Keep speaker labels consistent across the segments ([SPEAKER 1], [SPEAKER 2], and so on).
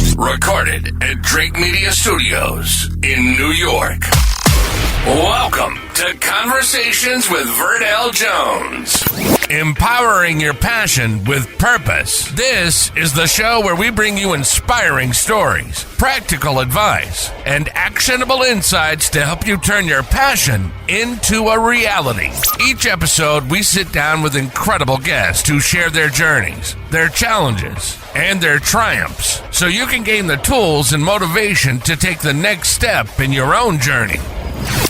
[SPEAKER 1] Recorded at Drake Media Studios in New York. Welcome to Conversations with Verdell Jones. Empowering your passion with purpose. This is the show where we bring you inspiring stories, practical advice, and actionable insights to help you turn your passion into a reality. Each episode, we sit down with incredible guests who share their journeys, their challenges, and their triumphs, so you can gain the tools and motivation to take the next step in your own journey.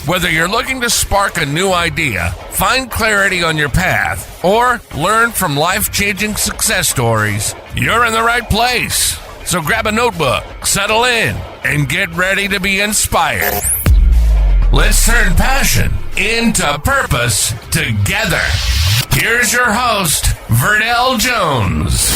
[SPEAKER 1] Whether you're looking to spark a new idea, find clarity on your path, or learn from life-changing success stories, you're in the right place. So grab a notebook, settle in, and get ready to be inspired. Let's turn passion into purpose together. Here's your host, Verdell Jones.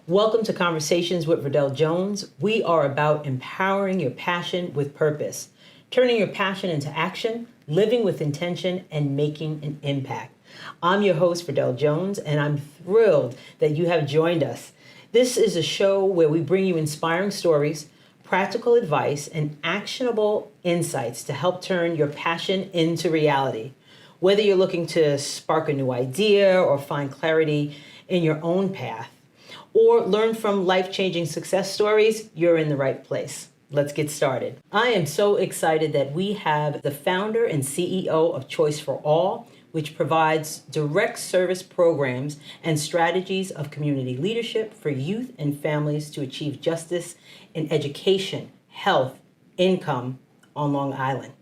[SPEAKER 2] Welcome to Conversations with Verdell Jones. We are about empowering your passion with purpose, turning your passion into action, living with intention, and making an impact. I'm your host, Verdell Jones, and I'm thrilled that you have joined us. This is a show where we bring you inspiring stories, practical advice, and actionable insights to help turn your passion into reality. Whether you're looking to spark a new idea or find clarity in your own path, or learn from life-changing success stories, you're in the right place. Let's get started. I am so excited that we have the founder and CEO of Choice for All, which provides direct service programs and strategies of community leadership for youth and families to achieve justice in education, health, income on Long Island.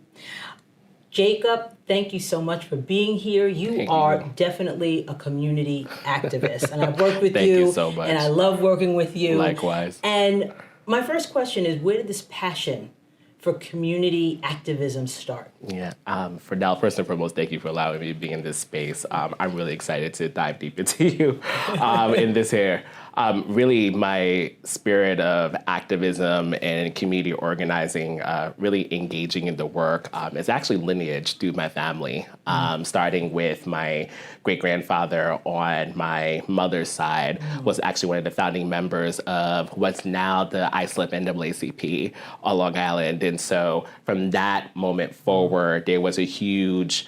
[SPEAKER 2] Jacob, thank you so much for being here. You are definitely a community activist, and I've worked with
[SPEAKER 3] Thank you so much.
[SPEAKER 2] And I love working with you.
[SPEAKER 3] Likewise.
[SPEAKER 2] And my first question is, where did this passion for community activism start?
[SPEAKER 3] Yeah, Verdell, first and foremost, thank you for allowing me to be in this space. I'm really excited to dive deep into you in this here. Really, my spirit of activism and community organizing, really engaging in the work, is actually lineage through my family, starting with my great-grandfather on my mother's side was actually one of the founding members of what's now the ISLIP NAACP on Long Island. And so from that moment forward, there was a huge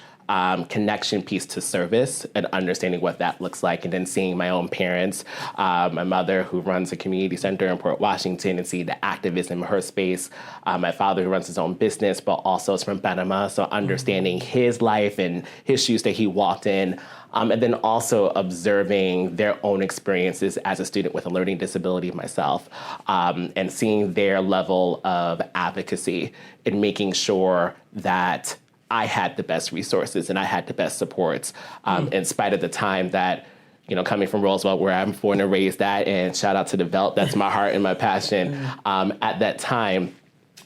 [SPEAKER 3] connection piece to service and understanding what that looks like, and then seeing my own parents, my mother who runs a community center in Port Washington, and see the activism in her space, my father who runs his own business but also is from Panama, so understanding his life and his shoes that he walked in, and then also observing their own experiences as a student with a learning disability myself, and seeing their level of advocacy and making sure that I had the best resources and I had the best supports, in spite of the time that, coming from Roosevelt, where I'm born and raised at, and shout out to the Velt, that's my heart and my passion. At that time,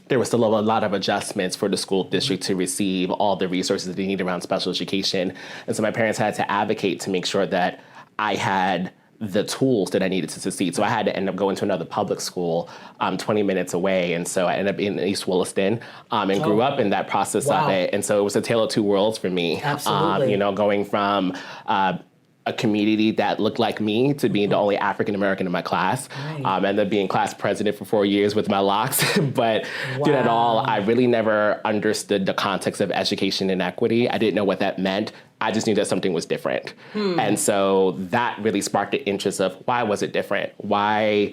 [SPEAKER 3] there was still a lot of adjustments for the school district to receive all the resources that they need around special education. And so my parents had to advocate to make sure that I had the tools that I needed to succeed. So I had to end up going to another public school 20 minutes away. And so I ended up in East Williston and grew up in that process of it. And so it was a tale of two worlds for me.
[SPEAKER 2] Absolutely.
[SPEAKER 3] Going from a community that looked like me to being the only African-American in my class. And then being class president for 4 years with my locks. But through that all, I really never understood the context of education inequity. I didn't know what that meant. I just knew that something was different. And so that really sparked the interest of why was it different? Why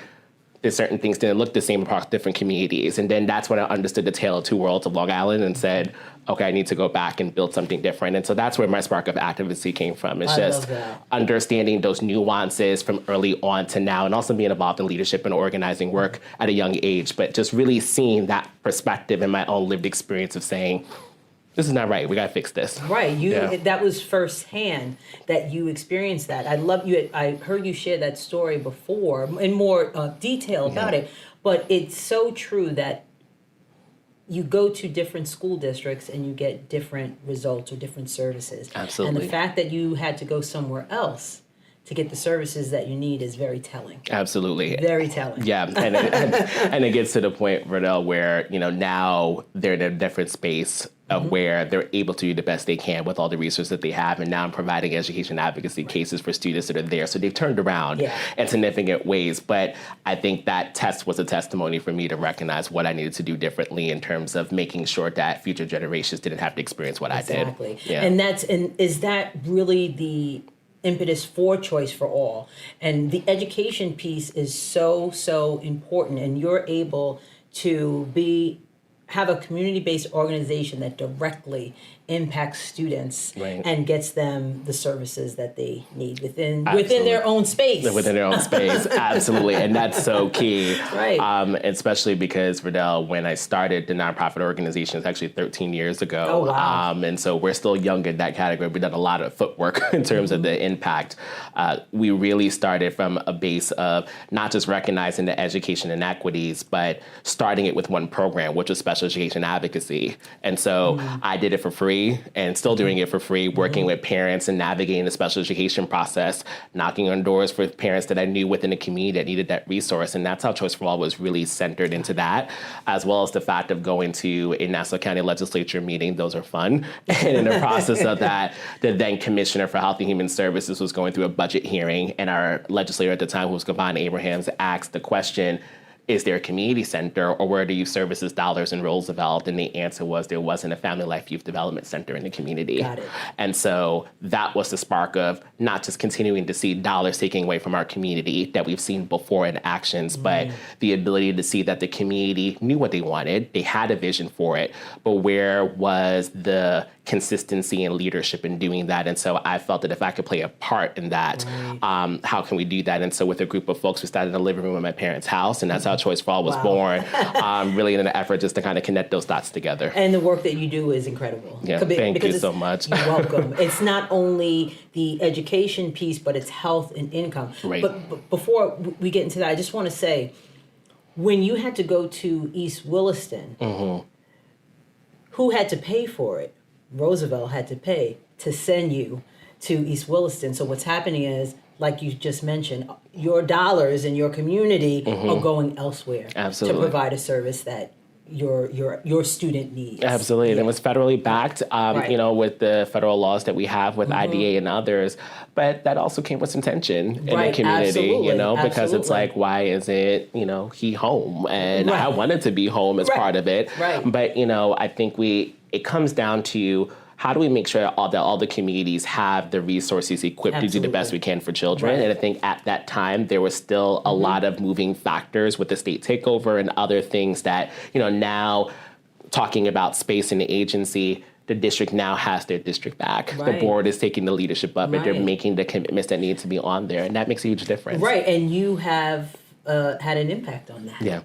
[SPEAKER 3] did certain things didn't look the same across different communities? And then that's when I understood the tale of two worlds of Long Island and said, okay, I need to go back and build something different. And so that's where my spark of advocacy came from. It's just understanding those nuances from early on to now, and also being involved in leadership and organizing work at a young age, but just really seeing that perspective in my own lived experience of saying, this is not right. We got to fix this.
[SPEAKER 2] Right. That was firsthand that you experienced that. I love you. I heard you share that story before in more detail about it, but it's so true that you go to different school districts and you get different results or different services.
[SPEAKER 3] Absolutely.
[SPEAKER 2] And the fact that you had to go somewhere else to get the services that you need is very telling.
[SPEAKER 3] Absolutely.
[SPEAKER 2] Very telling.
[SPEAKER 3] Yeah, and it gets to the point, Vernell, where now they're in a different space of where they're able to do the best they can with all the resources that they have. And now I'm providing education advocacy cases for students that are there. So they've turned around in significant ways. But I think that test was a testimony for me to recognize what I needed to do differently in terms of making sure that future generations didn't have to experience what I did.
[SPEAKER 2] Exactly. Yeah. And is that really the impetus for Choice for All? And the education piece is so important. And you're able to have a community-based organization that directly impacts students and gets them the services that they need within their own space.
[SPEAKER 3] Within their own space, absolutely. And that's so key.
[SPEAKER 2] Right.
[SPEAKER 3] Especially because, Vernell, when I started the nonprofit organization, it's actually 13 years ago.
[SPEAKER 2] Oh, wow.
[SPEAKER 3] And so we're still young in that category. We've done a lot of footwork in terms of the impact. We really started from a base of not just recognizing the education inequities, but starting it with one program, which was special education advocacy. And so I did it for free and still doing it for free, working with parents and navigating the special education process, knocking on doors for parents that I knew within the community that needed that resource. And that's how Choice for All was really centered into that, as well as the fact of going to a Nassau County Legislature meeting. Those are fun. And in the process of that, the then Commissioner for Health and Human Services was going through a budget hearing, and our legislator at the time, who was Kavon Abrahams, asked the question, is there a community center, or where do you services dollars in Roosevelt? And the answer was there wasn't a Family Life Youth Development Center in the community.
[SPEAKER 2] Got it.
[SPEAKER 3] And so that was the spark of not just continuing to see dollars taking away from our community that we've seen before in actions, but the ability to see that the community knew what they wanted, they had a vision for it, but where was the consistency and leadership in doing that? And so I felt that if I could play a part in that, how can we do that? And so with a group of folks, we started in the living room of my parents' house, and that's how Choice for All was born, really in an effort just to kind of connect those dots together.
[SPEAKER 2] And the work that you do is incredible.
[SPEAKER 3] Yeah, thank you so much.
[SPEAKER 2] You're welcome. It's not only the education piece, but it's health and income.
[SPEAKER 3] Right.
[SPEAKER 2] But before we get into that, I just want to say, when you had to go to East Williston, who had to pay for it? Roosevelt had to pay to send you to East Williston. So what's happening is, like you just mentioned, your dollars in your community are going elsewhere to provide a service that your student needs.
[SPEAKER 3] Absolutely. And it was federally backed, with the federal laws that we have with IDA and others. But that also came with some tension in the community, because it's like, why isn't, he home? And I wanted to be home as part of it.
[SPEAKER 2] Right.
[SPEAKER 3] But, I think it comes down to, how do we make sure that all the communities have the resources equipped to do the best we can for children? Right. And I think at that time, there was still a lot of moving factors with the state takeover and other things that, now talking about space in the agency, the district now has their district back. Right. The board is taking the leadership of it. They're making the commitments that need to be on there. And that makes a huge difference.
[SPEAKER 2] Right. And you have had an impact on that.
[SPEAKER 3] Yeah.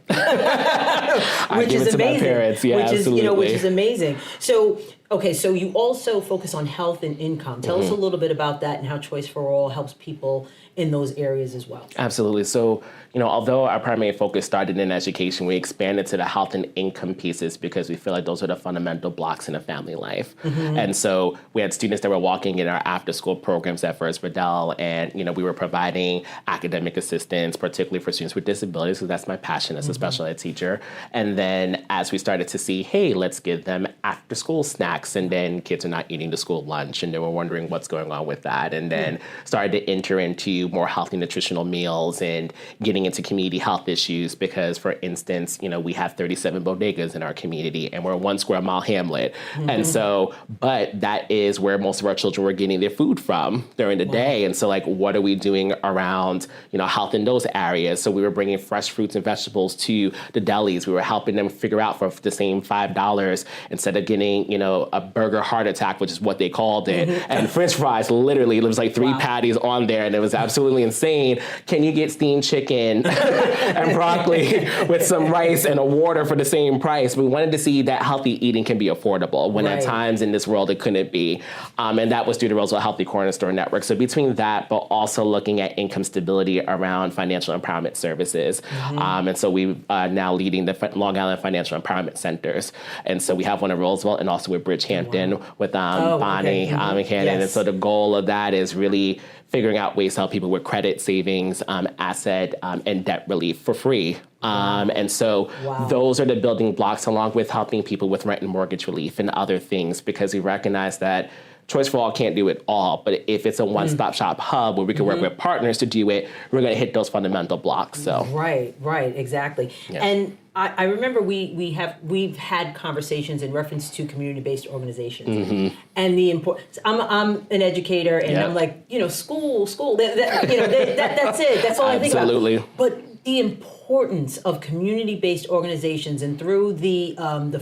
[SPEAKER 2] Which is amazing.
[SPEAKER 3] To my parents. Yeah, absolutely.
[SPEAKER 2] Which is amazing. So, okay, so you also focus on health and income. Tell us a little bit about that and how Choice for All helps people in those areas as well.
[SPEAKER 3] Absolutely. So, although our primary focus started in education, we expanded to the health and income pieces because we feel like those are the fundamental blocks in a family life. And so we had students that were walking in our after-school programs at First Riddell, and, we were providing academic assistance, particularly for students with disabilities, because that's my passion as a special ed teacher. And then as we started to see, hey, let's give them after-school snacks, and then kids are not eating the school lunch, and they were wondering what's going on with that. And then started to enter into more healthy nutritional meals and getting into community health issues because, for instance, we have 37 bodegas in our community and we're a 1 square mile hamlet. And so, but that is where most of our children were getting their food from during the day. And so, like, what are we doing around, health in those areas? So we were bringing fresh fruits and vegetables to the delis. We were helping them figure out for the same $5 instead of getting, a burger heart attack, which is what they called it. And French fries, literally, there was like 3 patties on there, and it was absolutely insane. Can you get steamed chicken and broccoli with some rice and a water for the same price? We wanted to see that healthy eating can be affordable when at times in this world it couldn't be. And that was through the Roosevelt Healthy Corner Store Network. So between that, but also looking at income stability around financial empowerment services. And so we are now leading the Long Island Financial Empowerment Centers. And so we have one in Roosevelt and also with Bridge Rich Hampton with Bonnie and Cannon. And so the goal of that is really figuring out ways to help people with credit, savings, asset, and debt relief for free. And so those are the building blocks, along with helping people with rent and mortgage relief and other things, because we recognize that Choice for All can't do it all, but if it's a one-stop shop hub where we can work with partners to do it, we're going to hit those fundamental blocks. So
[SPEAKER 2] right, exactly. Yeah. And I remember we've had conversations in reference to community-based organizations and the importance. I'm an educator, and I'm like, school. That's it. That's all I think about. Absolutely. But the importance of community-based organizations, and through the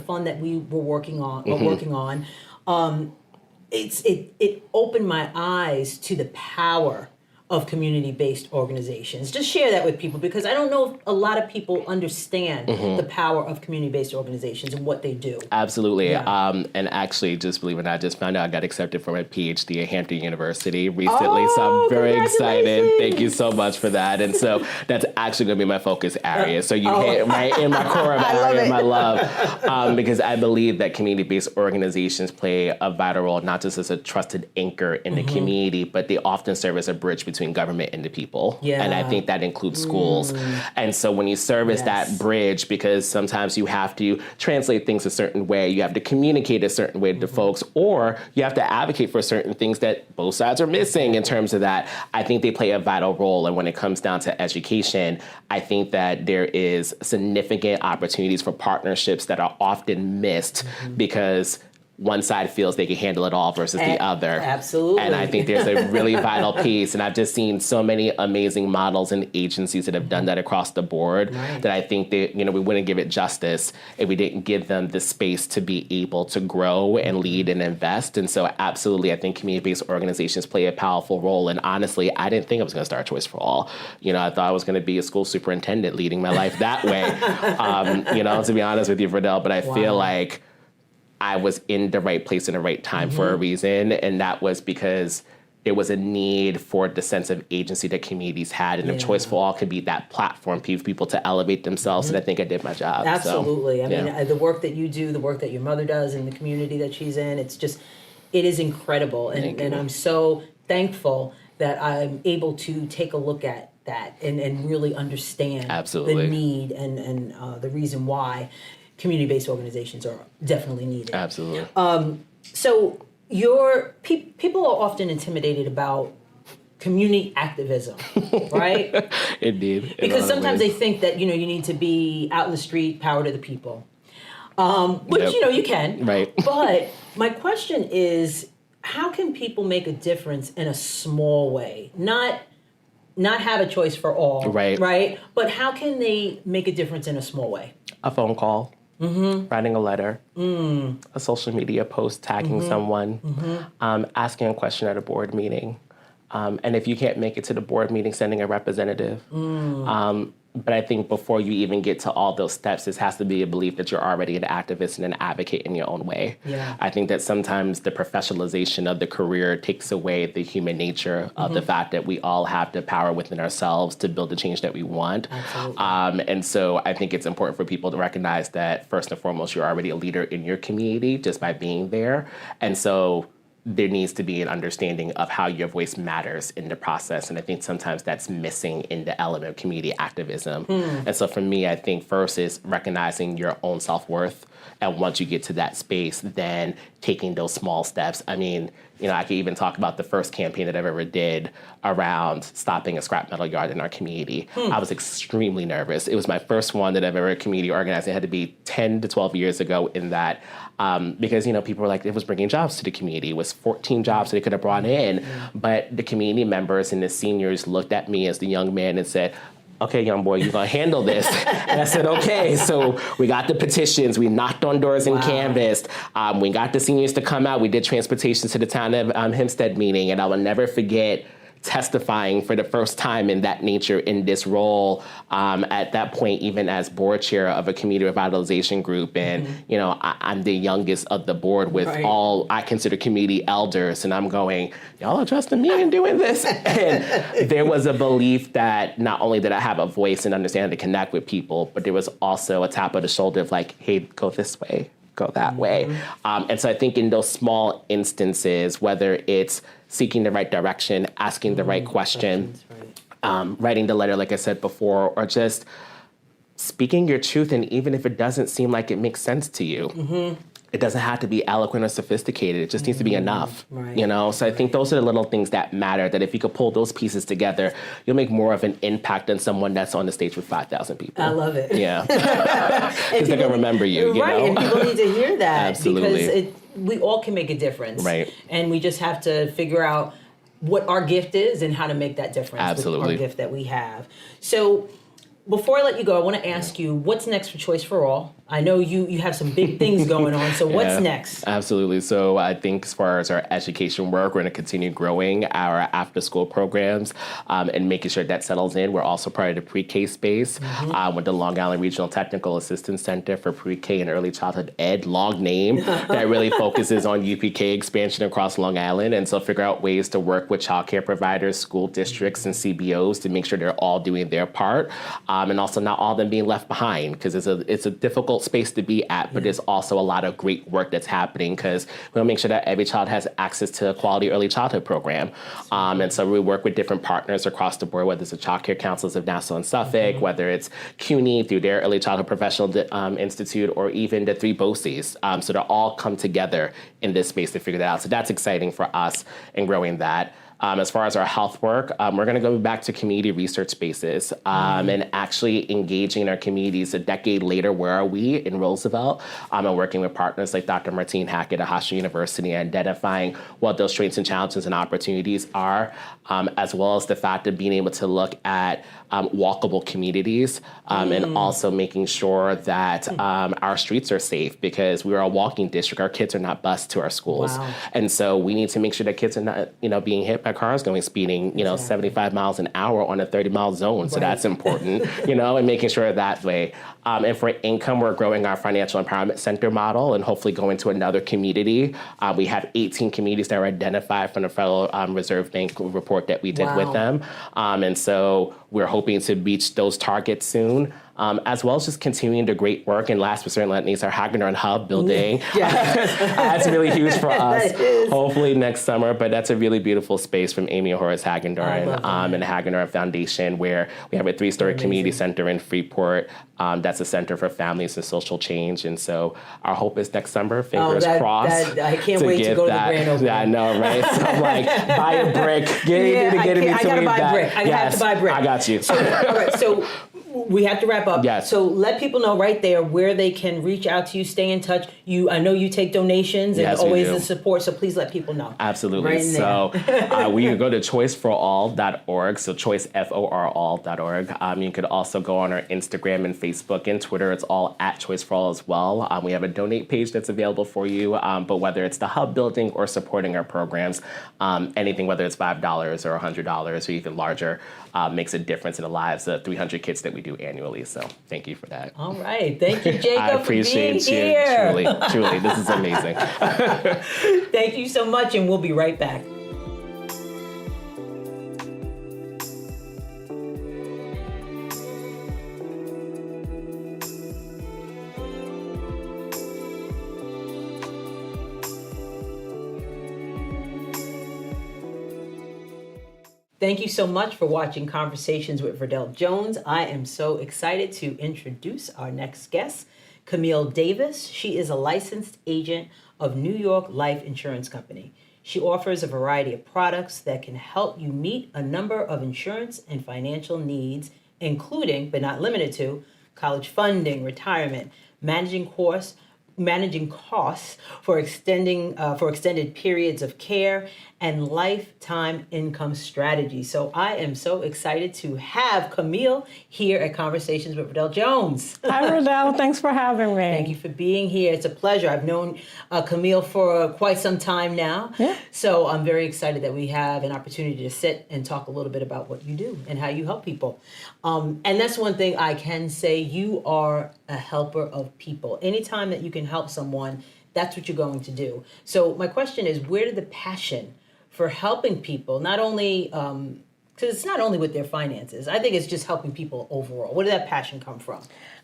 [SPEAKER 2] fund that we were working on, it opened my eyes to the power of community-based organizations. Just share that with people, because I don't know if a lot of people understand the power of community-based organizations and what they do.
[SPEAKER 3] Absolutely. Yeah. And actually, just believe it or not, I just found out I got accepted for my PhD at Hampton University recently. So I'm very excited. Thank you so much for that. And so that's actually going to be my focus area. So you hit right in my core of area of my love, because I believe that community-based organizations play a vital role, not just as a trusted anchor in the community, but they often serve as a bridge between government and the people. Yeah. And I think that includes schools. And so when you service that bridge, because sometimes you have to translate things a certain way, you have to communicate a certain way to folks, or you have to advocate for certain things that both sides are missing in terms of that, I think they play a vital role. And when it comes down to education, I think that there is significant opportunities for partnerships that are often missed because one side feels they can handle it all versus the other. Absolutely. And I think there's a really vital piece. And I've just seen so many amazing models and agencies that have done that across the board that I think that, we wouldn't give it justice if we didn't give them the space to be able to grow and lead and invest. And so absolutely, I think community-based organizations play a powerful role. And honestly, I didn't think I was going to start Choice for All. I thought I was going to be a school superintendent leading my life that way, to be honest with you, Verdell. But I feel like I was in the right place in the right time for a reason. And that was because there was a need for the sense of agency that communities had. And if Choice for All could be that platform for people to elevate themselves, and I think I did my job.
[SPEAKER 2] Absolutely. So, I mean, the work that you do, the work that your mother does in the community that she's in, it is incredible. And I'm so thankful that I'm able to take a look at that and really understand the need and the reason why community-based organizations are definitely needed.
[SPEAKER 3] Absolutely.
[SPEAKER 2] So people are often intimidated about community activism, right?
[SPEAKER 3] Indeed.
[SPEAKER 2] Because sometimes they think that, you need to be out in the street, power to the people, which, you can.
[SPEAKER 3] Right.
[SPEAKER 2] But my question is, how can people make a difference in a small way? Not have a choice for all, right? But how can they make a difference in a small way?
[SPEAKER 3] A phone call. Writing a letter, a social media post tagging someone, asking a question at a board meeting. And if you can't make it to the board meeting, sending a representative. But I think before you even get to all those steps, this has to be a belief that you're already an activist and an advocate in your own way. Yeah. I think that sometimes the professionalization of the career takes away the human nature of the fact that we all have the power within ourselves to build the change that we want. And so I think it's important for people to recognize that first and foremost, you're already a leader in your community just by being there. And so there needs to be an understanding of how your voice matters in the process. And I think sometimes that's missing in the element of community activism. And so for me, I think first is recognizing your own self-worth. And once you get to that space, then taking those small steps. I mean, I could even talk about the first campaign that I ever did around stopping a scrap metal yard in our community. I was extremely nervous. It was my first one that I've ever community organized. It had to be 10 to 12 years ago in that, because, people were like, it was bringing jobs to the community. It was 14 jobs that they could have brought in. But the community members and the seniors looked at me as the young man and said, okay, young boy, you're going to handle this. And I said, okay. So we got the petitions. We knocked on doors and canvassed. We got the seniors to come out. We did transportation to the town of Hempstead meeting. And I will never forget testifying for the first time in that nature in this role at that point, even as board chair of a community revitalization group. And, I'm the youngest of the board with all I consider community elders. And I'm going, y'all are trusting me in doing this. And there was a belief that not only did I have a voice and understand to connect with people, but there was also a tap of the shoulder of like, hey, go this way. go that way. And so I think in those small instances, whether it's seeking the right direction, asking the right question, writing the letter, like I said before, or just speaking your truth, and even if it doesn't seem like it makes sense to you, it doesn't have to be eloquent or sophisticated. It just needs to be enough, you know? So I think those are the little things that matter, that if you could pull those pieces together, you'll make more of an impact than someone that's on the stage with 5,000 people.
[SPEAKER 2] I love it.
[SPEAKER 3] Yeah. Because they're going to remember you, you know?
[SPEAKER 2] And people need to hear that.
[SPEAKER 3] Absolutely.
[SPEAKER 2] Because we all can make a difference.
[SPEAKER 3] Right.
[SPEAKER 2] And we just have to figure out what our gift is and how to make that difference
[SPEAKER 3] Absolutely.
[SPEAKER 2] with our gift that we have. So before I let you go, I want to ask you, what's next for Choice for All? I know you have some big things going on, so what's next?
[SPEAKER 3] Absolutely. So I think as far as our education work, we're going to continue growing our after-school programs and making sure that settles in. We're also part of the pre-K space with the Long Island Regional Technical Assistance Center for Pre-K and Early Childhood Ed, long name, that really focuses on UPK expansion across Long Island. And so figure out ways to work with childcare providers, school districts, and CBOs to make sure they're all doing their part, and also not all of them being left behind, because it's a difficult space to be at, but there's also a lot of great work that's happening, because we want to make sure that every child has access to a quality early childhood program. And so we work with different partners across the board, whether it's the Child Care Councils of Nassau and Suffolk, whether it's CUNY through their Early Childhood Professional Institute, or even the 3 BOCES. So they all come together in this space to figure that out. So that's exciting for us in growing that. As far as our health work, we're going to go back to community research spaces and actually engaging in our communities a decade later. Where are we in Roosevelt? And working with partners like Dr. Martine Hackett at Hofstra University, identifying what those strengths and challenges and opportunities are, as well as the fact of being able to look at walkable communities and also making sure that our streets are safe, because we are a walking district. Our kids are not bused to our schools.
[SPEAKER 2] Wow.
[SPEAKER 3] And so we need to make sure that kids are not, being hit by cars going speeding, 75 miles an hour on a 30-mile zone. So that's important, and making sure that way. And for income, we're growing our financial empowerment center model and hopefully going to another community. We have 18 communities that are identified from the Federal Reserve Bank report that we did with them. And so we're hoping to reach those targets soon. As well as just continuing the great work. And last but certainly not least, our Hagedorn HUB building. That's really huge for us. Hopefully next summer, but that's a really beautiful space from Amy and Horace Hagedorn and the Hagedorn Foundation, where we have a 3-story community center in Freeport. That's a center for families and social change. And so our hope is next summer, fingers crossed.
[SPEAKER 2] I can't wait to go to the grand opening.
[SPEAKER 3] Yeah, I know, right? So I'm like, buy a brick. I
[SPEAKER 2] gotta buy a brick. I have to buy a brick.
[SPEAKER 3] I got you.
[SPEAKER 2] All right, so we have to wrap up.
[SPEAKER 3] Yes.
[SPEAKER 2] So let people know right there where they can reach out to you, stay in touch. I know you take donations and always the support, so please let people know.
[SPEAKER 3] Absolutely.
[SPEAKER 2] Right
[SPEAKER 3] so we can go to choiceforall.org, so choiceforall.org. You could also go on our Instagram and Facebook and Twitter. It's all at Choice for All as well. We have a donate page that's available for you, but whether it's the hub building or supporting our programs, anything, whether it's $5 or $100 or even larger, makes a difference in the lives of 300 kids that we do annually. So thank you for that.
[SPEAKER 2] All right. Thank you, Jacob,
[SPEAKER 3] I appreciate
[SPEAKER 2] for being
[SPEAKER 3] you.
[SPEAKER 2] here.
[SPEAKER 3] Truly, this is amazing.
[SPEAKER 2] Thank you so much, and we'll be right back. Thank you so much for watching Conversations with Verdell Jones. I am so excited to introduce our next guest, Camille Davis. She is a licensed agent of New York Life Insurance Company. She offers a variety of products that can help you meet a number of insurance and financial needs, including, but not limited to, college funding, retirement, managing costs for extended periods of care, and lifetime income strategy. So I am so excited to have Camille here at Conversations with Verdell Jones.
[SPEAKER 4] Hi, Verdell. Thanks for having me.
[SPEAKER 2] Thank you for being here. It's a pleasure. I've known Camille for quite some time now.
[SPEAKER 4] Yeah.
[SPEAKER 2] So I'm very excited that we have an opportunity to sit and talk a little bit about what you do and how you help people. And that's one thing I can say. You are a helper of people. Anytime that you can help someone, that's what you're going to do. So my question is, where did the passion for helping people, not only, because it's not only with their finances, I think it's just helping people overall. Where did that passion come from?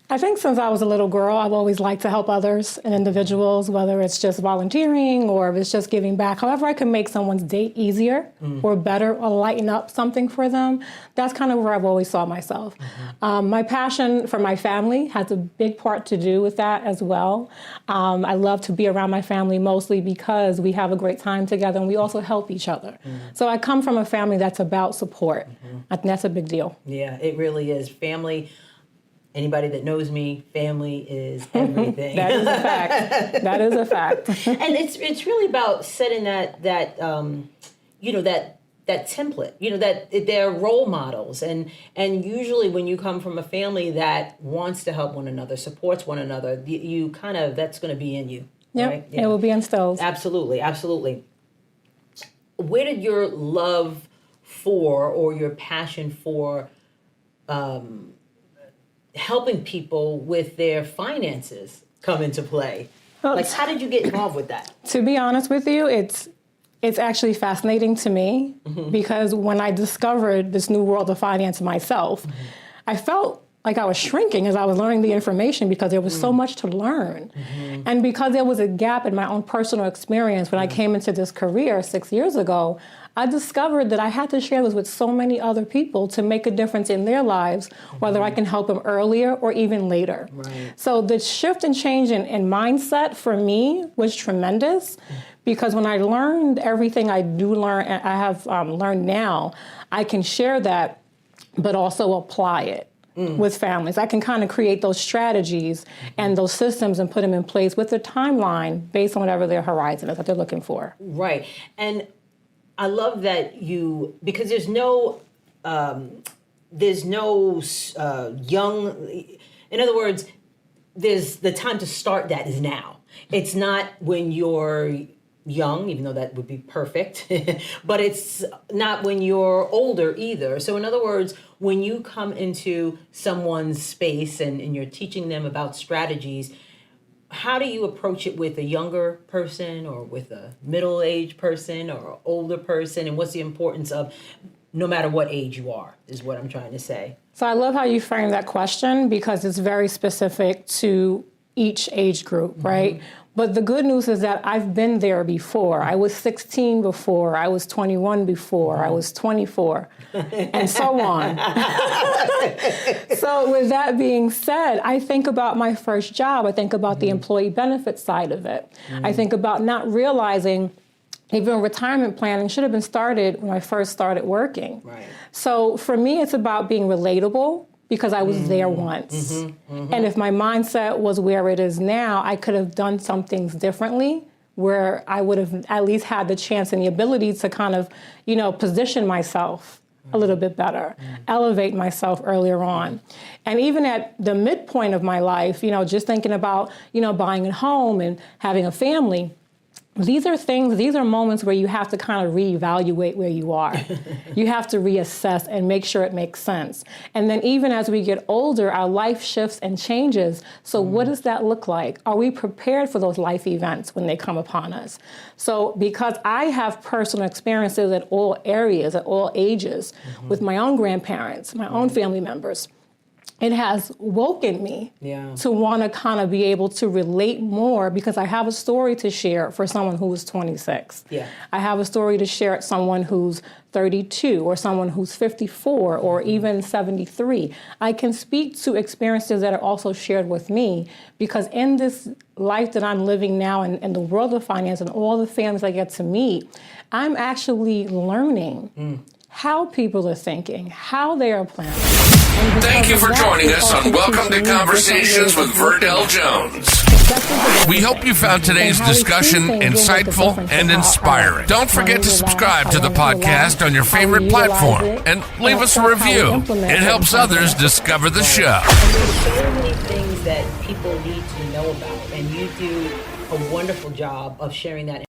[SPEAKER 4] I think since I was a little girl, I've always liked to help others and individuals, whether it's just volunteering or if it's just giving back. However I can make someone's day easier or better or lighten up something for them, that's kind of where I've always saw myself. My passion for my family has a big part to do with that as well. I love to be around my family mostly because we have a great time together and we also help each other. So I come from a family that's about support. I think that's a big deal.
[SPEAKER 2] Yeah, it really is. Family. Anybody that knows me, family is everything.
[SPEAKER 4] That is a fact. That is a fact.
[SPEAKER 2] And it's really about setting that template. That they're role models, and usually when you come from a family that wants to help one another, supports one another, you kind of that's going to be in you.
[SPEAKER 4] Yep,
[SPEAKER 2] right? Yeah.
[SPEAKER 4] It will be instilled.
[SPEAKER 2] Absolutely, absolutely. Where did your love for or your passion for helping people with their finances come into play? Like, how did you get involved with that?
[SPEAKER 4] To be honest with you, it's actually fascinating to me because when I discovered this new world of finance myself, I felt like I was shrinking as I was learning the information because there was so much to learn. And because there was a gap in my own personal experience when I came into this career 6 years ago, I discovered that I had to share this with so many other people to make a difference in their lives, whether I can help them earlier or even later. Right. So the shift and change in mindset for me was tremendous because when I learned everything I do learn, and I have learned now, I can share that, but also apply it. With families. I can kind of create those strategies and those systems and put them in place with a timeline based on whatever their horizon is that they're looking for.
[SPEAKER 2] Right. And I love that because there's no young, in other words, there's the time to start that is now. It's not when you're young, even though that would be perfect, but it's not when you're older either. So in other words, when you come into someone's space and you're teaching them about strategies, how do you approach it with a younger person or with a middle-aged person or an older person? And what's the importance of no matter what age you are, is what I'm trying to say.
[SPEAKER 4] So I love how you frame that question because it's very specific to each age group, right? But the good news is that I've been there before. I was 16 before, I was 21 before, I was 24, and so on. So with that being said, I think about my first job. I think about the employee benefit side of it. I think about not realizing even retirement planning should have been started when I first started working. Right. So for me, it's about being relatable, because I was there once. And if my mindset was where it is now, I could have done some things differently where I would have at least had the chance and the ability to kind of, position myself a little bit better, elevate myself earlier on. And even at the midpoint of my life, just thinking about, buying a home and having a family, these are moments where you have to kind of reevaluate where you are. You have to reassess and make sure it makes sense. And then even as we get older, our life shifts and changes. So what does that look like? Are we prepared for those life events when they come upon us? So because I have personal experiences at all areas, at all ages, with my own grandparents, my own family members, it has woken me to want to kind of be able to relate more because I have a story to share for someone who is 26. Yeah. I have a story to share at someone who's 32 or someone who's 54 or even 73. I can speak to experiences that are also shared with me because in this life that I'm living now and the world of finance and all the families I get to meet, I'm actually learning how people are thinking, how they are planning.
[SPEAKER 1] Thank you for joining us on Welcome to Conversations with Verdell Jones. We hope you found today's discussion insightful and inspiring. Don't forget to subscribe to the podcast on your favorite platform and leave us a review. It helps others discover the show.
[SPEAKER 2] There's so many things that people need to know about, and you do a wonderful job of sharing that